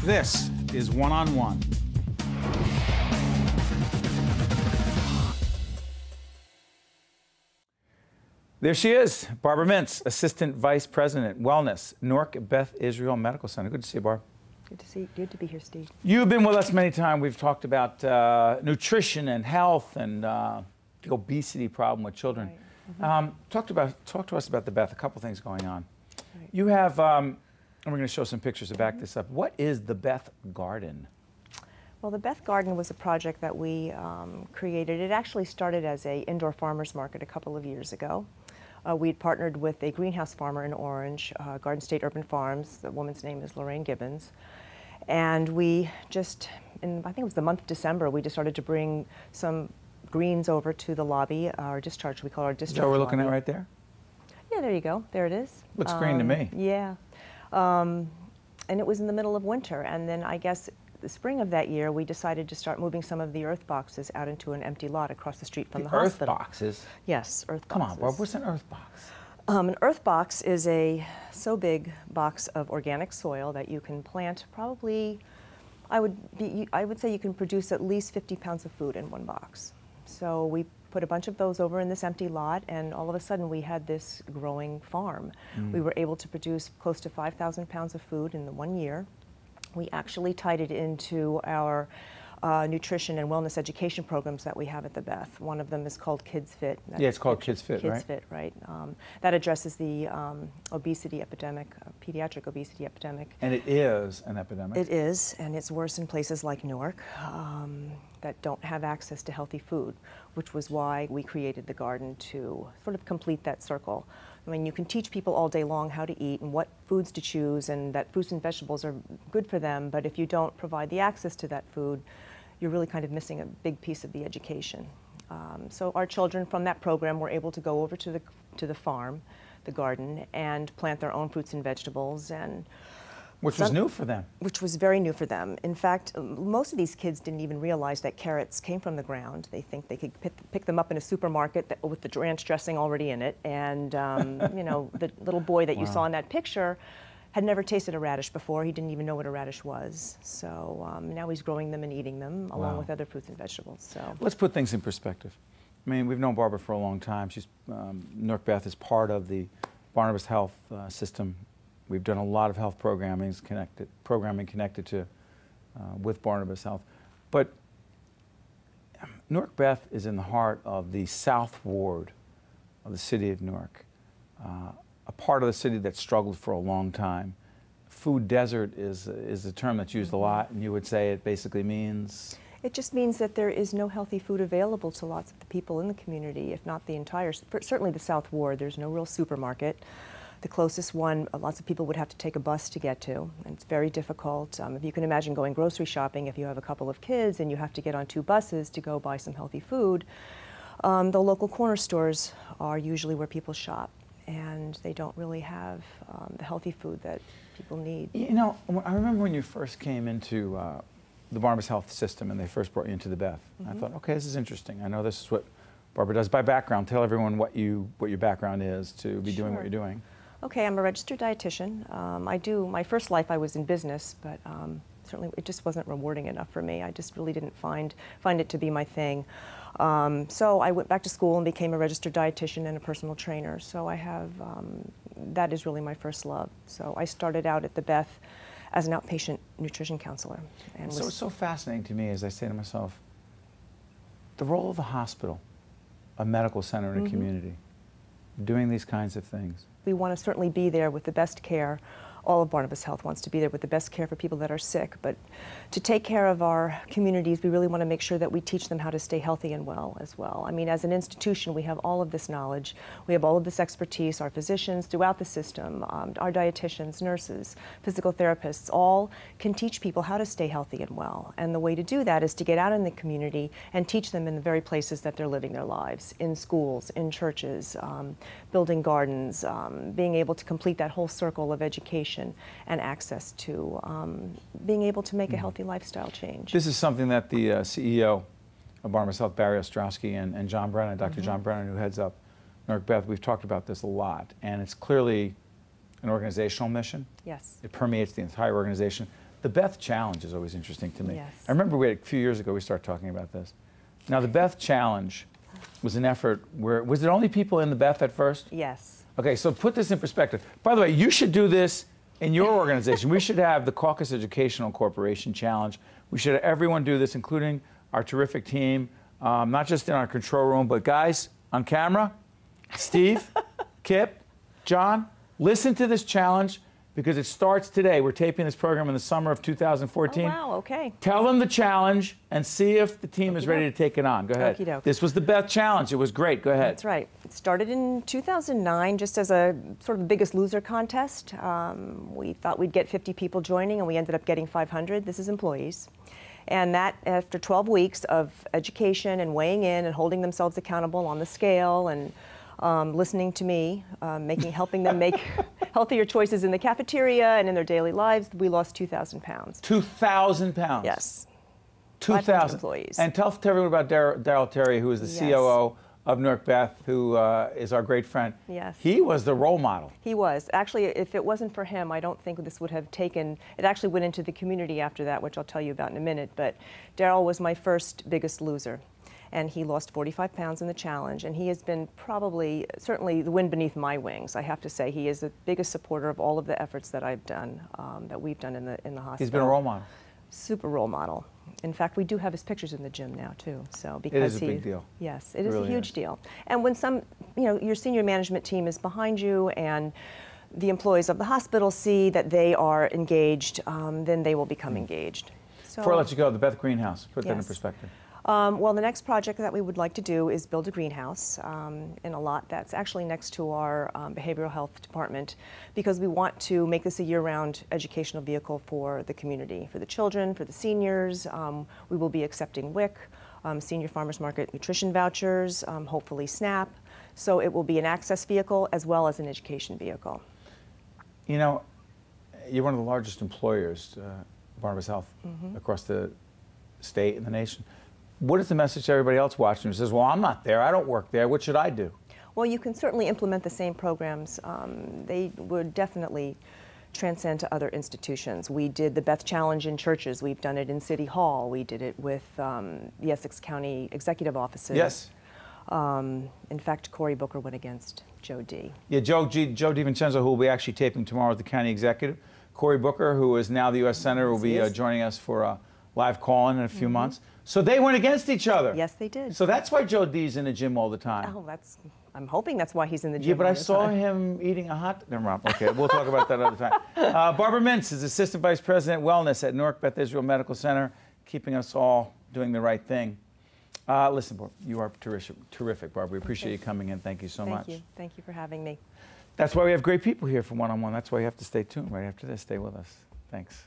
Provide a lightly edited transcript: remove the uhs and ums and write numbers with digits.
This is One on One. There she is, Barbara Mintz, Assistant Vice President, Wellness, Newark Beth Israel Medical Center. Good to see you, Barb. Good to be here, Steve. You've been with us many times. We've talked about nutrition and health and the obesity problem with children. Right. Talk to us about the Beth. A couple things going on. Right. You have, and we're going to show some pictures to back this up. What is the Beth Garden? Well, the Beth Garden was a project that we created. It actually started as an indoor farmers market a couple of years ago. We'd partnered with a greenhouse farmer in Orange, Garden State Urban Farms. The woman's name is Lorraine Gibbons. And we just, I think it was the month of December, we just started to bring some greens over to the lobby, our discharge, we call our discharge. Is that what we're looking at right there? Yeah, there you go. There it is. Looks green to me. Yeah. And it was in the middle of winter. And then I guess the spring of that year, we decided to start moving some of the earth boxes out into an empty lot across the street from the hospital. Earth boxes? Yes, earth boxes. Come on, Barb, what's an earth box? An earth box is a so big box of organic soil that you can plant probably, I would say you can produce at least 50 pounds of food in one box. So we put a bunch of those over in this empty lot, and all of a sudden we had this growing farm. We were able to produce close to 5,000 pounds of food in the 1 year. We actually tied it into our nutrition and wellness education programs that we have at the Beth. One of them is called KidsFit. Yeah, it's called KidsFit, right? KidsFit, right. That addresses the obesity epidemic, pediatric obesity epidemic. And it is an epidemic. It is, and it's worse in places like Newark that don't have access to healthy food, which was why we created the garden to sort of complete that circle. I mean, you can teach people all day long how to eat and what foods to choose, and that fruits and vegetables are good for them, but if you don't provide the access to that food, you're really kind of missing a big piece of the education. So our children from that program were able to go over to the farm, the garden, and plant their own fruits and vegetables. Which was new for them. Which was very new for them. In fact, most of these kids didn't even realize that carrots came from the ground. They think they could pick them up in a supermarket with the ranch dressing already in it. And you know, the little boy that you saw in that picture had never tasted a radish before. He didn't even know what a radish was. So now he's growing them and eating them along with other fruits and vegetables. So let's put things in perspective. I mean, we've known Barbara for a long time. She's Newark Beth is part of the Barnabas Health system. We've done a lot of health programming connected to with Barnabas Health. But Newark Beth is in the heart of the South Ward of the city of Newark, a part of the city that struggled for a long time. Food desert is a term that's used a lot, and you would say it basically means? It just means that there is no healthy food available to lots of the people in the community, if not the entire, certainly the South Ward. There's no real supermarket. The closest one, lots of people would have to take a bus to get to, and it's very difficult. If you can imagine going grocery shopping, if you have a couple of kids and you have to get on 2 buses to go buy some healthy food, the local corner stores are usually where people shop, and they don't really have the healthy food that people need. You know, I remember when you first came into the Barnabas Health system and they first brought you into the Beth. I thought, okay, this is interesting. I know this is what Barbara does by background. Tell everyone what your background is to be doing what you're doing. Okay, I'm a registered dietitian. My first life I was in business, but certainly it just wasn't rewarding enough for me. I just really didn't find it to be my thing. So I went back to school and became a registered dietitian and a personal trainer. So I have, that is really my first love. So I started out at the Beth as an outpatient nutrition counselor. And so it's so fascinating to me as I say to myself, the role of the hospital, a medical center in a community, doing these kinds of things. We want to certainly be there with the best care. All of Barnabas Health wants to be there with the best care for people that are sick, but to take care of our communities, we really want to make sure that we teach them how to stay healthy and well as well. I mean, as an institution, we have all of this knowledge, we have all of this expertise, our physicians throughout the system, our dietitians, nurses, physical therapists, all can teach people how to stay healthy and well. And the way to do that is to get out in the community and teach them in the very places that they're living their lives, in schools, in churches, building gardens, being able to complete that whole circle of education and access to being able to make a healthy lifestyle change. This is something that the CEO of Barnabas Health, Barry Ostrowski, and John Brennan, Dr. John Brennan, who heads up Newark Beth, we've talked about this a lot, and it's clearly an organizational mission. Yes. It permeates the entire organization. The Beth Challenge is always interesting to me. Yes. I remember a few years ago we started talking about this. Now, the Beth Challenge was an effort where, was it only people in the Beth at first? Yes. Okay, so put this in perspective. By the way, you should do this in your organization. We should have the Caucus Educational Corporation Challenge. We should have everyone do this, including our terrific team, not just in our control room, but guys, on camera, Steve, Kip, John, listen to this challenge because it starts today. We're taping this program in the summer of 2014. Oh, wow, okay. Tell them the challenge and see if the team is ready to take it on. Go ahead. Okey-doke. This was the Beth Challenge. It was great. Go ahead. That's right. It started in 2009 just as a sort of the Biggest Loser contest. We thought we'd get 50 people joining, and we ended up getting 500. This is employees. And that, after 12 weeks of education and weighing in and holding themselves accountable on the scale and listening to me, helping them make healthier choices in the cafeteria and in their daily lives, we lost 2,000 pounds. 2,000 pounds? Yes. 2,000 employees. And tell everyone about Daryl Terry, who is the COO of Newark Beth, who is our great friend. Yes. He was the role model. He was. Actually, if it wasn't for him, I don't think this would have taken, it actually went into the community after that, which I'll tell you about in a minute, but Daryl was my first Biggest Loser. And he lost 45 pounds in the challenge, and he has been certainly the wind beneath my wings. I have to say, he is the biggest supporter of all of the efforts that I've done, that we've done in the hospital. He's been a role model. Super role model. In fact, we do have his pictures in the gym now too. So because it is a big deal. Yes, it is a huge deal. And when your senior management team is behind you, and the employees of the hospital see that they are engaged, then they will become engaged. So, before I let you go, the Beth Greenhouse. Put that in perspective. Well, the next project that we would like to do is build a greenhouse in a lot that's actually next to our behavioral health department, because we want to make this a year-round educational vehicle for the community, for the children, for the seniors. We will be accepting WIC, Senior Farmers Market nutrition vouchers, hopefully SNAP. So it will be an access vehicle as well as an education vehicle. You know, you're one of the largest employers, Barnabas Health, across the state and the nation. What is the message to everybody else watching who says, well, I'm not there, I don't work there, what should I do? Well, you can certainly implement the same programs. They would definitely transcend to other institutions. We did the Beth Challenge in churches. We've done it in City Hall. We did it with the Essex County executive offices. Yes. In fact, Cory Booker went against Joe D. Yeah, Joe DiVincenzo, who will be actually taping tomorrow with the county executive. Cory Booker, who is now the U.S. Senator, will be joining us for a live call-in in a few months. So they went against each other. Yes, they did. So that's why Joe D's in the gym all the time. Oh, I'm hoping that's why he's in the gym. Yeah, but all I the saw time. him eating a hot. Never mind. Okay, we'll talk about that another time. Barbara Mintz is Assistant Vice President Wellness at Newark Beth Israel Medical Center, keeping us all doing the right thing. Listen, Barbara, you are terrific, Barbara. We appreciate you coming in. Thank you so much. Thank you. Thank you for having me. That's why we have great people here for one-on-one. That's why you have to stay tuned right after this. Stay with us. Thanks.